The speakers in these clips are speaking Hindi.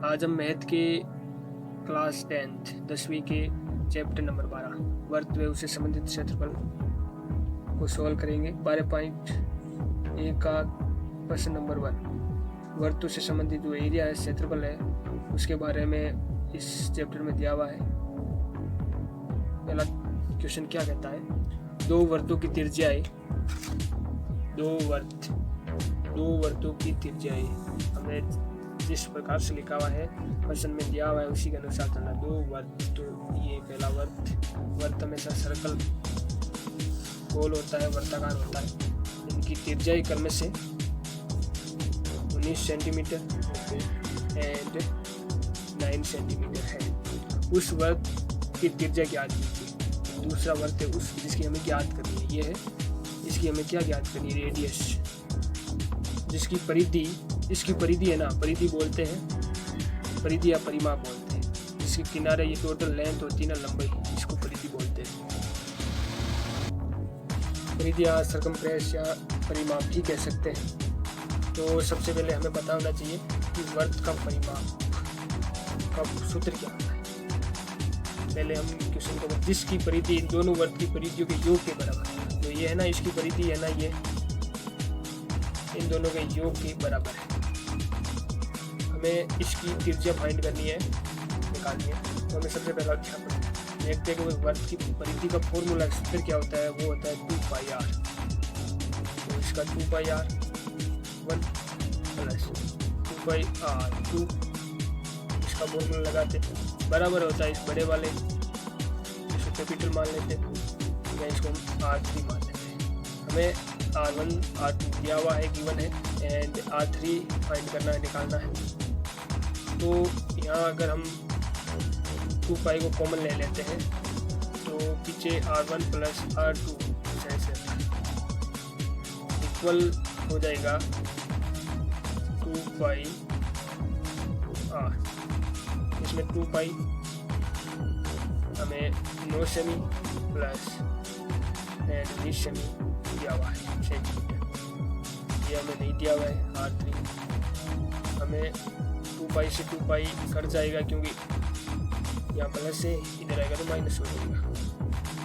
आज हम मैथ के क्लास 10वीं के चैप्टर नंबर 12 वर्त व उससे संबंधित क्षेत्रफल को सॉल्व करेंगे। 12.1 का प्रश्न नंबर 1 वर्तु से संबंधित जो एरिया है, क्षेत्रफल है, उसके बारे में इस चैप्टर में दिया हुआ है। पहला क्वेश्चन क्या कहता है, दो वर्तों की त्रिज्याएं, दो वर्तों की त्रिज्याएं हमने जिस प्रकार से लिखा हुआ है क्वेश्चन में दिया हुआ है उसी के अनुसार चलना। दो वर्त, तो ये पहला वर्त हमेशा सर्कल गोल होता है, वर्ताकार होता है। इनकी त्रिज्याएं क्रम से 19 सेंटीमीटर एंड 9 सेंटीमीटर है। उस वर्त की त्रिज्या ज्ञात कीजिए। दूसरा वर्त है उस जिसकी हमें ज्ञात करनी है, ये है इसकी हमें क्या ज्ञात करनी है, रेडियस, जिसकी परिधि, इसकी परिधि है ना, परिधि बोलते हैं, परिधि या परिमाप बोलते हैं। जिसके किनारे ये टोटल लेंथ होती है ना, लंबाई, इसको परिधि बोलते हैं। परिधि या सरकमफ्रेंस या परिमाप भी कह सकते हैं। तो सबसे पहले हमें पता होना चाहिए कि वर्त का परिमाप का सूत्र क्या होता है। पहले हम क्वेश्चन को, जिसकी परिधि इन दोनों वर्त की परिधियों के योग के बराबर है। तो ये है ना, इसकी परिधि है ना, ये इन दोनों के योग के बराबर है। हमें इसकी त्रिज्या फाइंड करनी है, निकालनी है। तो हमें सबसे पहला देखते हैं कि वर्त की परिधि का फॉर्मूला सूत्र क्या होता है। वो होता है 2πr। तो इसका 2πr 1 प्लस 2πr 2, इसका फॉर्मूला लगाते बराबर होता है इस बड़े वाले, इसको कैपिटल मान लेते हैं या इसको R3 मान लेते हैं। हमें R1 R2 दिया हुआ है, गिवन है, एंड R3 फाइंड करना है, निकालना है। तो यहाँ अगर हम 2π को कॉमन ले लेते हैं तो पीछे R1 प्लस R2 इक्वल हो जाएगा 2πr। इसमें 2π हमें 9 सेमी प्लस एंड 20 सेमी दिया हुआ है सेंटीमीटर। ये हमें नहीं दिया हुआ है R3। हमें 2π से 2π कट जाएगा क्योंकि यहाँ प्लस से इधर आएगा तो माइनस हो जाएगा।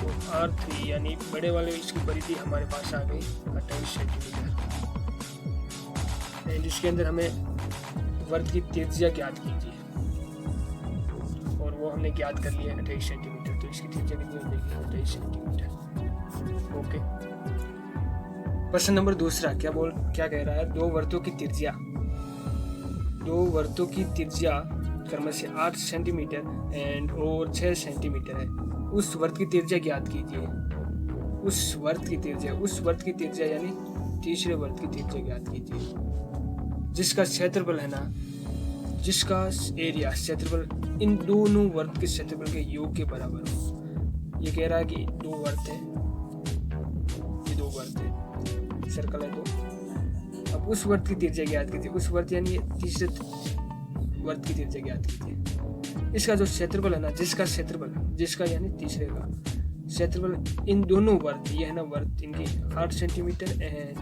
तो R3 यानी बड़े वाले इसकी परिधि हमारे पास आ गई 28 सेंटीमीटर। एंड इसके अंदर हमें वर्त की त्रिज्या ज्ञात कीजिए और वो हमने ज्ञात कर लिया 28 सेंटीमीटर। तो इसकी त्रिज्या कितनी हो जाएगी, 28 सेंटीमीटर। ओके, प्रश्न नंबर दूसरा क्या कह रहा है, दो वर्तों की त्रिज्या क्रम से 8 सेंटीमीटर एंड और 6 सेंटीमीटर है। उस वर्त की त्रिज्या ज्ञात कीजिए। उस वर्त की त्रिज्या यानी तीसरे वर्त की त्रिज्या ज्ञात कीजिए, जिसका क्षेत्रफल है ना, जिसका एरिया, क्षेत्रफल इन दोनों वर्त के क्षेत्रफल के योग के बराबर हो। ये कह रहा है कि दो वर्त है, ये दो वर्त है, सर्कल है दो। अब उस वर्त की त्रिज्या ज्ञात कीजिए। उस वर्त यानी तीसरे वर्त की त्रिज्या ज्ञात कीजिए। इसका जो क्षेत्रफल है ना, जिसका यानी तीसरे का क्षेत्रफल इन दोनों वर्त, ये है ना वर्त, इनकी 8 सेंटीमीटर एंड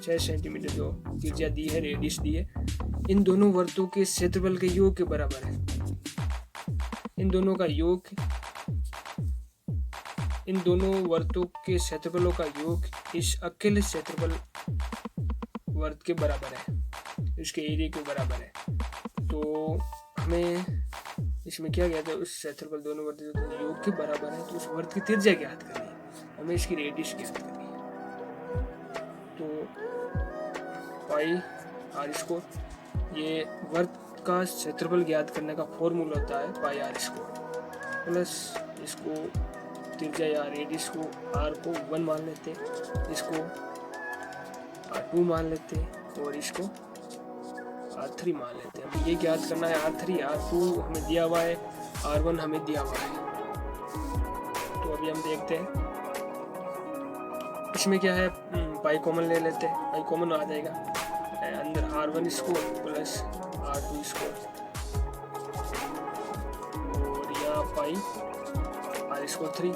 6 सेंटीमीटर जो त्रिज्या दी है, रेडियस दी है, इन दोनों वर्तों के क्षेत्रफल के योग के बराबर है। इन दोनों वर्तों के क्षेत्रफलों का योग इस अकेले क्षेत्रफल वर्त के बराबर है, इसके एरिया के बराबर है। तो हमें इसमें क्या कहते हैं, उस क्षेत्रफल दोनों वर्त के योग के बराबर है, तो उस वर्त की त्रिज्या ज्ञात करनी है, हमें इसकी रेडियस ज्ञात करनी है। तो पाई आर स्क्वायर, ये वर्त का क्षेत्रफल ज्ञात करने का फॉर्मूला होता है पाई आर स्क्वायर, प्लस इसको त्रिज्या या रेडियस को आर को 1 मान लेते, इसको R2 मान लेते और इसको R3 मान लेते हैं। हमें ये ज्ञात करना है R3, R2 हमें दिया हुआ है, R1 हमें दिया हुआ है। तो अभी हम देखते हैं इसमें क्या है, पाई कॉमन ले लेते हैं, पाई कॉमन आ जाएगा, अंदर R1 square plus R2 square और यहाँ पाई R स्क्वायर 3,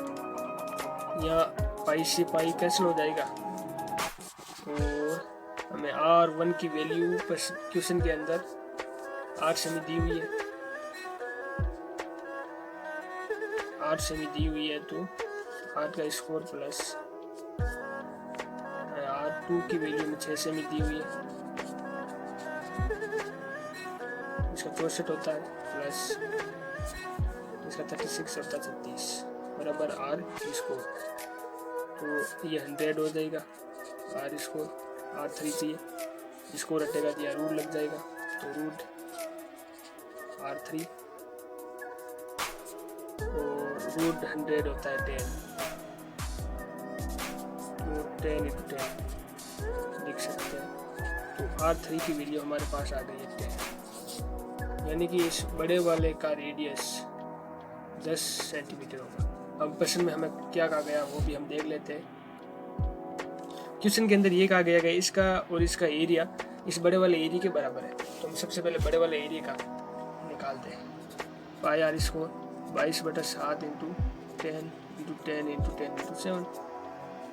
यहाँ पाई से पाई कैंसिल हो जाएगा और हमें R1 की वैल्यू क्वेश्चन के अंदर 8 सेमी दी हुई है, 8 सेमी दी हुई है, तो 8 का स्कोर प्लस 2 की वैल्यू में 6 सेमी दी हुई है, इसका 64 होता है प्लस इसका 36 होता है 36 बराबर आर स्कोर। तो ये 100 हो जाएगा आर स्कोर, R3 चाहिए, स्कोर हटेगा तो यहाँ रूट लग जाएगा, तो रूट R3 और रूट 100 होता है 10, तो 10 × 10 लिख सकते हैं। तो R3 की वैल्यू हमारे पास आ गई है 10, यानी कि इस बड़े वाले का रेडियस 10 सेंटीमीटर होगा। अब प्रश्न में हमें क्या कहा गया वो भी हम देख लेते हैं। क्वेश्चन के अंदर ये कहा गया कि इसका और इसका एरिया इस बड़े वाले एरिया के बराबर है, तो हम सबसे पहले बड़े वाले एरिया का निकालते हैं। पाई आर स्कोर 22/7 × 10 × 10 × 10 × 7,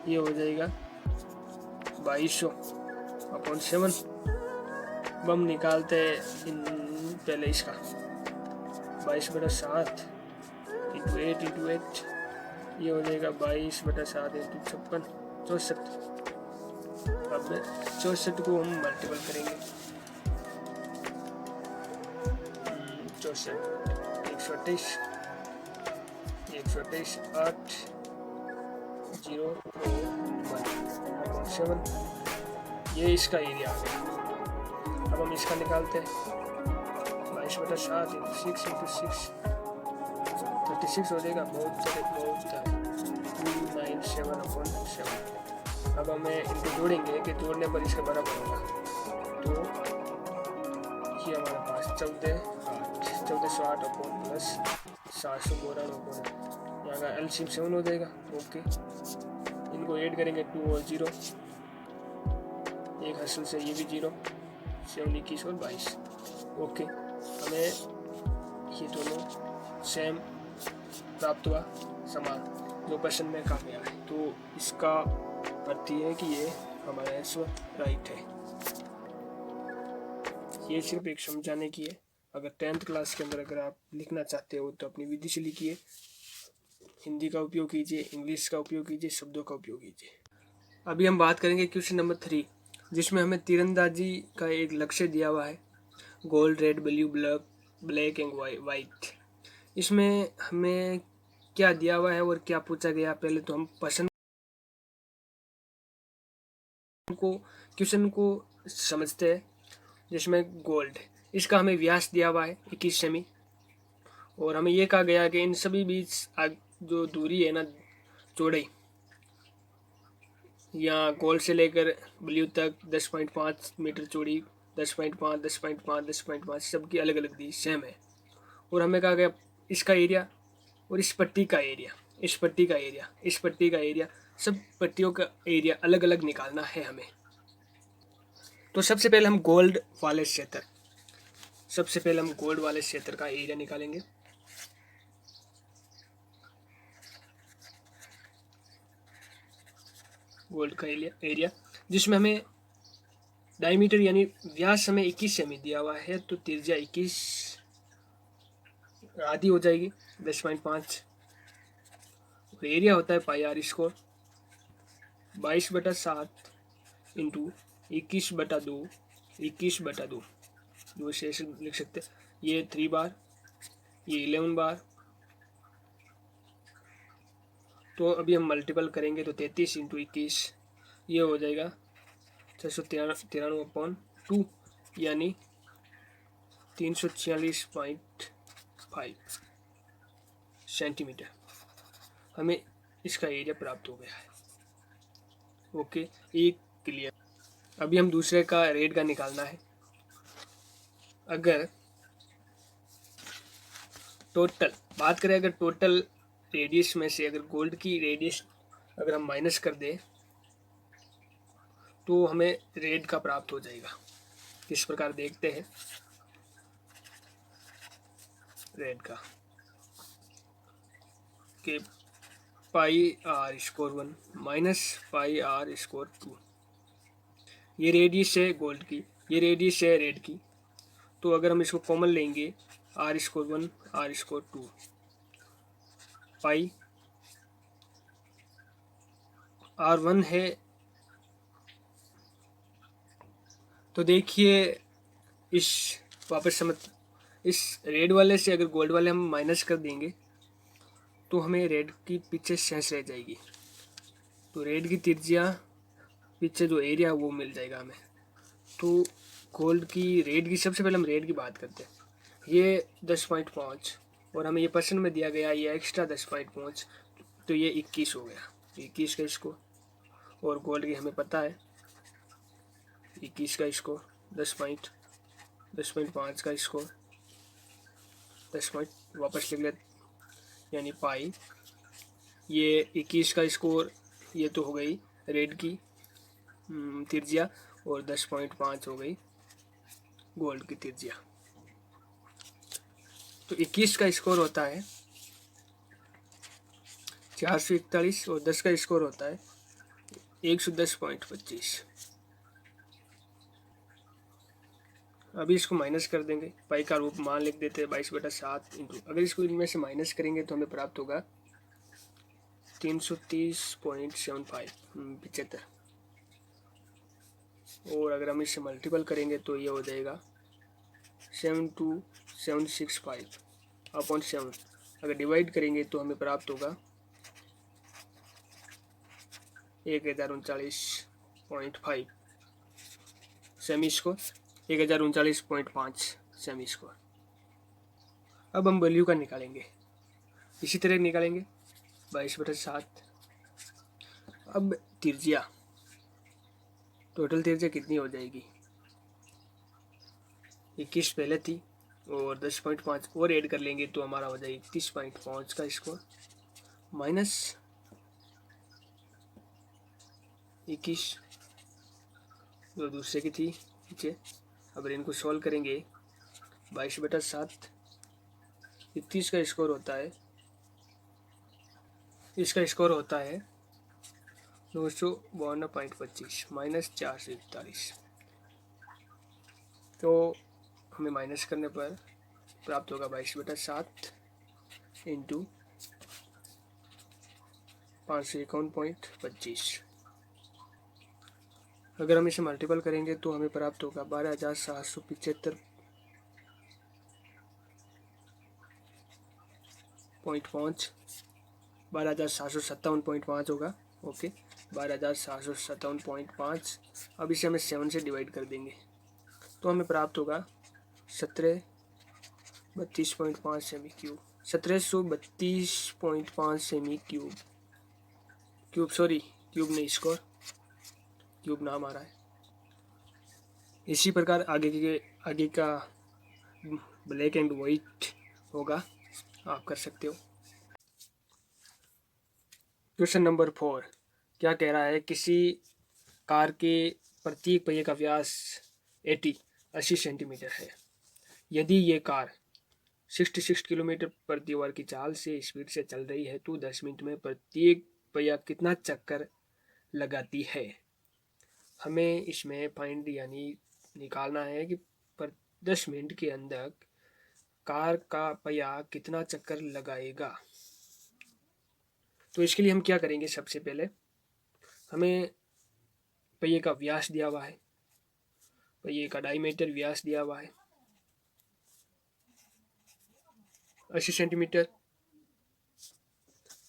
ये हो जाएगा 2200/7। अब हम निकालते हैं पहले इसका 22/7 × 8 × 8, ये हो जाएगा 22/7 × 56 64। अब 64 को हम मल्टीपल करेंगे, 64 128 8 0 1/7, ये इसका एरिया आ गया। अब हम इसका निकालते हैं 22/7 × 6 × 6 36 हो जाएगा, बहुत 297/7। अब हमें इनको जोड़ेंगे कि जोड़ने पर इसका बराबर होगा, तो ये हमारे पास 1408 प्लस 712 यहाँ का एलसीएम 7 हो जाएगा। ओके, इनको ऐड करेंगे 2 और 0, एक हासिल से ये भी 0, 7 21 और 22। ओके, हमें ये दोनों सेम प्राप्त हुआ, समान जो प्रश्न में कहा गया है, तो इसका अर्थ ये है कि ये हमारा आंसर राइट है। ये सिर्फ एक समझाने की है। अगर 10th क्लास के अंदर अगर आप लिखना चाहते हो तो अपनी विधि से लिखिए, हिंदी का उपयोग कीजिए, इंग्लिश का उपयोग कीजिए, शब्दों का उपयोग कीजिए। अभी हम बात करेंगे क्वेश्चन नंबर 3, जिसमें हमें तीरंदाजी का एक लक्ष्य दिया हुआ है, gold, red, blue, black and white. इसमें हमें क्या दिया हुआ है और क्या पूछा गया, पहले तो हम प्रश्न को क्वेश्चन को समझते हैं। जिसमें गोल्ड, इसका हमें व्यास दिया हुआ है 21 सेमी, और हमें ये कहा गया कि इन सभी बीच जो दूरी है ना, चौड़ाई, यहाँ गोल्ड से लेकर ब्लू तक 10.5 मीटर चौड़ी, 10.5 10.5 10.5 सबकी अलग अलग दी सेम है। और हमें कहा गया इसका एरिया और इस पट्टी का एरिया, इस पट्टी का एरिया, इस पट्टी का एरिया, सब पट्टियों का एरिया अलग अलग निकालना है हमें। तो सबसे पहले हम गोल्ड वाले क्षेत्र का एरिया निकालेंगे। गोल्ड का एरिया जिसमें हमें डायमीटर यानी व्यास हमें 21 सेमी दिया हुआ है, तो त्रिज्या 21 आधी हो जाएगी 10.5, और एरिया होता है पाई आर स्कोर 22/7 × 21/2 21/2, जो शेष लिख सकते हैं। ये 3 बार, ये 11 बार, तो अभी हम मल्टीपल करेंगे तो 33 × 21, ये हो जाएगा 693/2 यानी 346.5 सेंटीमीटर। हमें इसका एरिया प्राप्त हो गया है। ओके, एक क्लियर। अभी हम दूसरे का रेट का निकालना है। अगर टोटल बात करें, अगर टोटल रेडियस में से अगर गोल्ड की रेडियस अगर हम माइनस कर दें तो हमें रेड का प्राप्त हो जाएगा। किस प्रकार देखते हैं रेड का, कि pi R square 1 minus pi R square 2, ये रेडियस है गोल्ड की, ये रेडियस है रेड की, तो अगर हम इसको कॉमन लेंगे R square 1 R square 2 pi R1 है। तो देखिए इस वापस समझ इस रेड वाले से अगर गोल्ड वाले हम माइनस कर देंगे तो हमें रेड की पीछे शेष रह जाएगी। तो रेड की त्रिज्या पीछे जो एरिया वो मिल जाएगा हमें। तो गोल्ड की रेड की सबसे पहले हम रेड की बात करते हैं। ये 10.5 और हमें ये परसेंट में दिया गया ये एक्स्ट्रा 10.5 तो ये 21 हो गया। 21 का इसको और गोल्ड की हमें पता है 21 का इसको 10.5 का इसको 10 पॉइंट वापस लिख लेते यानी पाई ये 21 का स्कोर ये तो हो गई रेड की त्रिज्या और 10.5 हो गई गोल्ड की त्रिज्या। तो 21 का स्कोर होता है 441 और 10 का स्कोर होता है 110.25। अभी इसको माइनस कर देंगे पाई का रूप मान लिख देते हैं 22/7 इंटू अगर इसको इनमें से माइनस करेंगे तो हमें प्राप्त होगा 330.75 75। और अगर हम इससे मल्टीपल करेंगे तो ये हो जाएगा 72765 अपॉन 7। अगर डिवाइड करेंगे तो हमें प्राप्त होगा 1039.5 सेमी स्कोर 1039.5 सेमी स्कोर। अब हम वैल्यू का निकालेंगे इसी तरह निकालेंगे 22/7। अब त्रिज्या टोटल त्रिज्या कितनी हो जाएगी 21 पहले थी और 10.5 और ऐड कर लेंगे तो हमारा हो जाएगा 31.5 का स्कोर माइनस 21 जो दूसरे की थी नीचे। अब इनको सॉल्व करेंगे 22/7 31 का स्कोर होता है इसका स्कोर होता है 952.25 माइनस 441। तो हमें माइनस करने पर प्राप्त होगा 22/7 इंटू 551.25। अगर हम इसे मल्टीपल करेंगे तो हमें प्राप्त होगा 12,775.5 12,757.5 होगा। ओके 12,757.5। अब इसे हमें 7 से डिवाइड कर देंगे तो हमें प्राप्त होगा 1732.5 semi cube 1732.5 semi cube cube sorry cube नहीं स्कोर क्यूब नाम आ रहा है। इसी प्रकार आगे का ब्लैक एंड वाइट होगा आप कर सकते हो। क्वेश्चन नंबर 4 क्या कह रहा है किसी कार के प्रत्येक पहिए का व्यास 80 सेंटीमीटर है। यदि ये कार 66 किलोमीटर प्रति आवर की चाल से स्पीड से चल रही है तो 10 मिनट में प्रत्येक पहिया कितना चक्कर लगाती है। हमें इसमें फाइंड यानी निकालना है कि 10 मिनट के अंदर कार का पहिया कितना चक्कर लगाएगा। तो इसके लिए हम क्या करेंगे सबसे पहले हमें पहिए का व्यास दिया हुआ है पहिए का डायमीटर व्यास दिया हुआ है 80 सेंटीमीटर।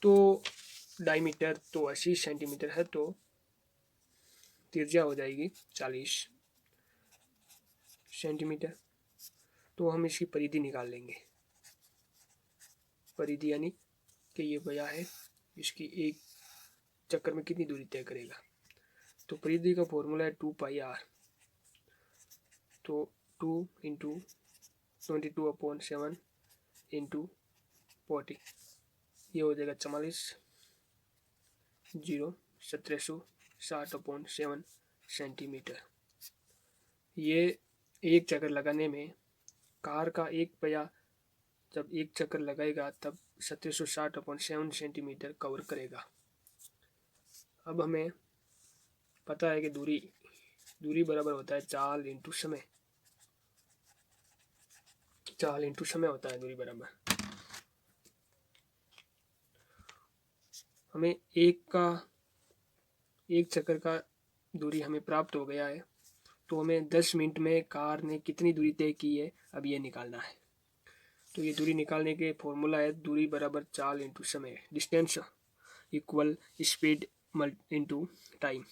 तो डायमीटर तो 80 सेंटीमीटर है तो त्रिज्या हो जाएगी 40 सेंटीमीटर। तो हम इसकी परिधि निकाल लेंगे परिधि यानी कि ये पहिया है इसकी एक चक्कर में कितनी दूरी तय करेगा। तो परिधि का फॉर्मूला है 2πr तो 2 इंटू 22/7 इंटू 40 ये हो जाएगा 1760/7 सेंटीमीटर। ये एक चक्कर लगाने में कार का एक पहिया जब एक चक्कर लगाएगा तब 1760/7 सेंटीमीटर कवर करेगा। अब हमें पता है कि दूरी बराबर होता है चाल इंटू समय। चाल इंटू समय होता है दूरी बराबर। हमें एक चक्कर का दूरी हमें प्राप्त हो गया है। तो हमें 10 मिनट में कार ने कितनी दूरी तय की है अब ये निकालना है। तो ये दूरी निकालने के फॉर्मूला है दूरी बराबर चाल इंटू समय, distance equal speed into time.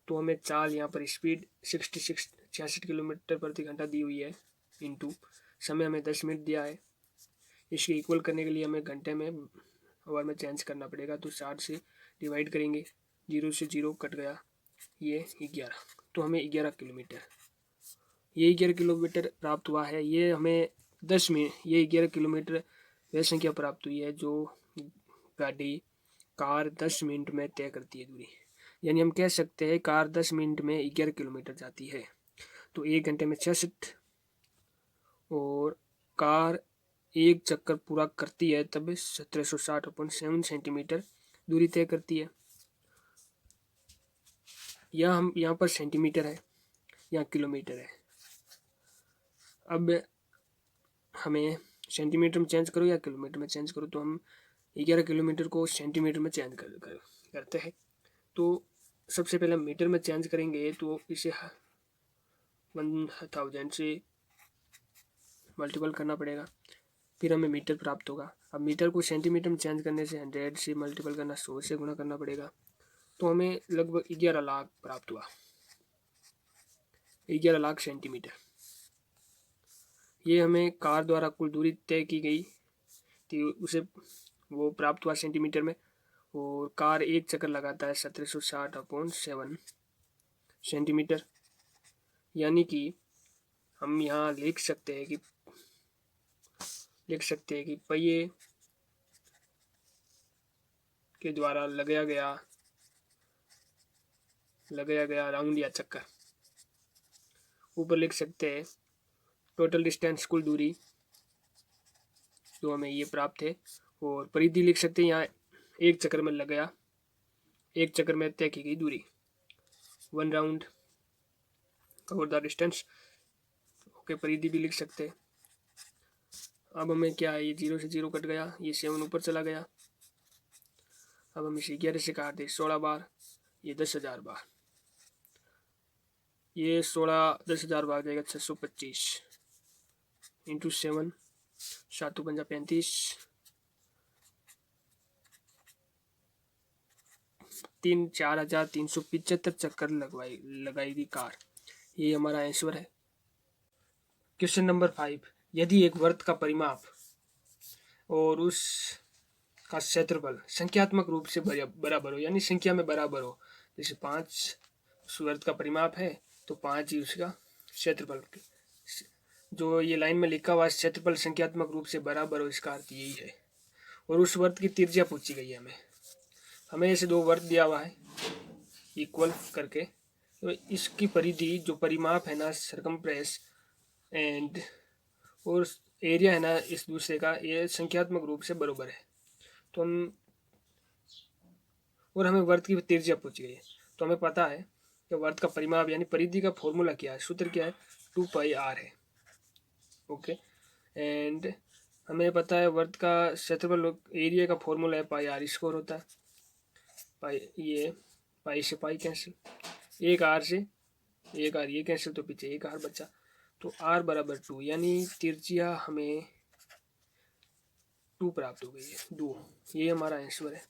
तो हमें चाल यहाँ पर स्पीड 66 किलोमीटर प्रति घंटा दी हुई है, इंटू समय हमें 10 मिनट दिया है। इसके इक्वल करने के लिए हमें घंटे में आवर में चेंज करना पड़ेगा। तो 60 से डिवाइड करेंगे, 0 से 0 कट गया, ये 11। तो हमें 11 किलोमीटर, ये 11 किलोमीटर प्राप्त हुआ है। ये हमें 10 मिनट, ये 11 किलोमीटर वह संख्या प्राप्त हुई है जो कार 10 मिनट में तय करती है दूरी। यानी हम कह सकते हैं कार 10 मिनट में 11 किलोमीटर जाती है। तो 1 घंटे में 66, और कार एक चक्कर पूरा करती है तब 1760/7 सेंटीमीटर दूरी तय करती है। यह हम यहाँ पर सेंटीमीटर है, यहाँ किलोमीटर है। अब हमें सेंटीमीटर में चेंज करो या किलोमीटर में चेंज करो, तो हम 11 किलोमीटर को सेंटीमीटर में चेंज करते हैं। तो सबसे पहले मीटर में चेंज करेंगे, तो इसे 1000 से मल्टीपल करना पड़ेगा, फिर हमें मीटर प्राप्त होगा। अब मीटर को सेंटीमीटर में चेंज करने से 100 से मल्टीपल करना, 100 से गुणा करना पड़ेगा। तो हमें लगभग 11 लाख प्राप्त हुआ, 11 लाख सेंटीमीटर। ये हमें कार द्वारा कुल दूरी तय की गई थी, उसे वो प्राप्त हुआ सेंटीमीटर में। और कार एक चक्कर लगाता है 1760/7 सेंटीमीटर। यानी कि हम यहाँ लिख सकते हैं कि पहिए के द्वारा लगाया गया राउंड या चक्कर। ऊपर लिख सकते हैं टोटल डिस्टेंस, कुल दूरी जो हमें ये प्राप्त है। और परिधि लिख सकते हैं यहाँ एक चक्कर में तय की गई दूरी, 1 round cover the distance. Okay, परिधि भी लिख सकते हैं। अब हमें क्या है, ये 0 से 0 कट गया, ये 7 ऊपर चला गया। अब हम इसे 11 से काट दें, 16 बार, ये 10,000 बार, ये 10,000 बार जाएगा 625 इंटू 7, 7 पंजा 35, 4,375 चक्कर लगाएगी कार। ये हमारा आंसर है। क्वेश्चन नंबर 5, यदि एक वृत्त का परिमाप और उस का क्षेत्रफल संख्यात्मक रूप से बराबर हो, यानी संख्या में बराबर हो, जैसे 5 उस वृत्त का परिमाप है तो 5 ही उसका क्षेत्रफल, जो ये लाइन में लिखा हुआ क्षेत्रफल संख्यात्मक रूप से बराबर हो, इसका अर्थ यही है। और उस वृत्त की त्रिज्या पूछी गई है हमें ऐसे 2 वृत्त दिया हुआ है इक्वल करके, तो इसकी परिधि जो परिमाप है ना, सर्कमफ्रेंस एंड और एरिया है ना इस दूसरे का, ये संख्यात्मक रूप से बराबर है। तो हमें वृत्त की त्रिज्या पूछी गई है। तो हमें पता है कि वृत्त का परिमाप यानी परिधि का फॉर्मूला क्या है, सूत्र क्या है, 2πr है। ओके, एंड हमें पता है वृत्त का क्षेत्रफल एरिया का फॉर्मूला है πr स्क्वायर होता है। पाई से पाई कैंसिल, एक आर ये कैंसिल, तो पीछे एक आर बचा। तो r बराबर 2, यानी त्रिज्या हमें 2 प्राप्त हो गई है, 2। ये हमारा आंसर है।